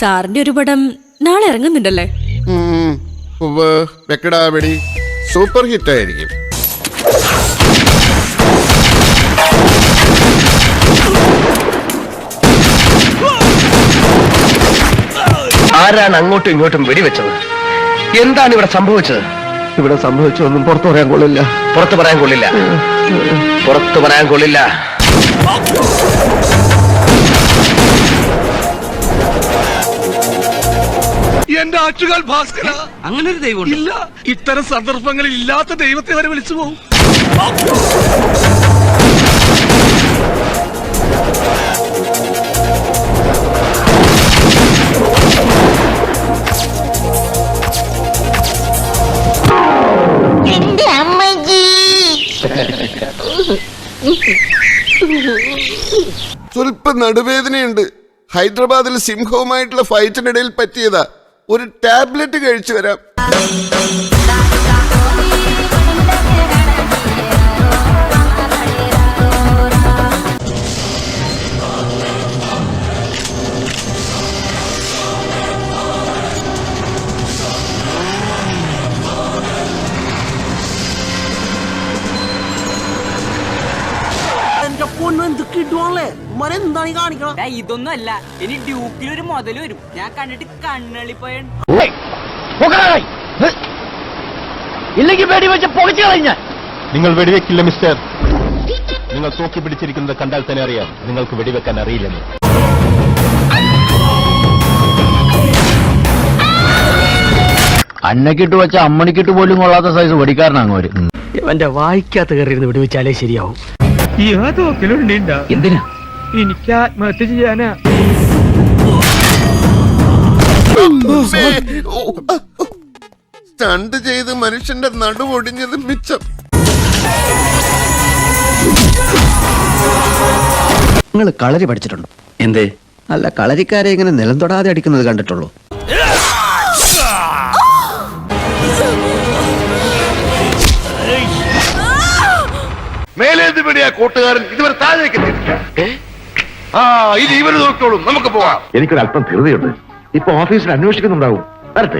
സാറിന്റെ ഒരു പടം നാളെ ഇറങ്ങുന്നുണ്ടല്ലേ? വെക്കടാ വെടി, സൂപ്പർ ഹിറ്റ് ആയിരിക്കും. ആരാണ് അങ്ങോട്ടും ഇങ്ങോട്ടും വെടിവെച്ചത്? എന്താണ് ഇവിടെ സംഭവിച്ചത്? ഇവിടെ സംഭവിച്ചൊന്നും പുറത്തു പറയാൻ കൊള്ളില്ല. പുറത്തു പറയാൻ കൊള്ളില്ല. പുറത്തു പറയാൻ കൊള്ളില്ല. എന്റെ ആറ്റുകാൽ ഭാസ്കര, അങ്ങനെ ഒരു ദൈവം ഇല്ല. ഇത്തരം സന്ദർഭങ്ങളിൽ ഇല്ലാത്ത ദൈവത്തെ വരെ വിളിച്ചു പോകും. സ്വല്പം നടുവേദനയുണ്ട്. ഹൈദരാബാദിൽ സിംഹവുമായിട്ടുള്ള ഫൈറ്റിനിടയിൽ പറ്റിയതാ. ഒരു ടാബ്ലറ്റ് കഴിച്ചു വരാം. ഇതൊന്നും അല്ല, ഇനി ഡ്യൂക്കിലൊരു മുതൽ വരും. ഞാൻ കണ്ടിട്ട് കണ്ണളിപ്പോയ ഇല്ലെങ്കിൽ വെടിവെച്ച് പൊളിച്ചു കളഞ്ഞ. നിങ്ങൾ വെടിവെക്കില്ല മിസ്റ്റർ. നിങ്ങൾ തൂക്കി പിടിച്ചിരിക്കുന്നത് കണ്ടാൽ തന്നെ അറിയാം നിങ്ങൾക്ക് വെടിവെക്കാൻ അറിയില്ലെന്ന്. അന്നക്കിട്ട് വെച്ച അമ്മണിക്കിട്ട് പോലും കൊള്ളാത്ത സൈസ് വെടിക്കാരനാണ് അവര്. ഇവന്റെ വായിക്കാത്ത കയറിയിരുന്ന് വെടിവെച്ചാലേ ശരിയാവും. എന്തിനാ? എനിക്ക് ആത്മഹത്യ ചെയ്യാനാ. സ്റ്റണ്ട് ചെയ്ത് മനുഷ്യന്റെ നടുവൊടിഞ്ഞത് മിച്ചം. നിങ്ങൾ കളരി പഠിച്ചിട്ടുണ്ടോ? എന്തേ? അല്ല, കളരിക്കാരെ ഇങ്ങനെ നിലം തൊടാതെ അടിക്കുന്നത് കണ്ടിട്ടുള്ളൂ. മേലേന്ത് പിടിയാ കൂട്ടുകാരൻ ഇതുവരെ താഴേക്ക് ഇനി ഇവര് നോക്കിക്കോളും, നമുക്ക് പോവാം. എനിക്കൊരല്പം ധൃതിയുണ്ട്. ഇപ്പൊ ഓഫീസിൽ അന്വേഷിക്കുന്നുണ്ടാവും. വരട്ടെ.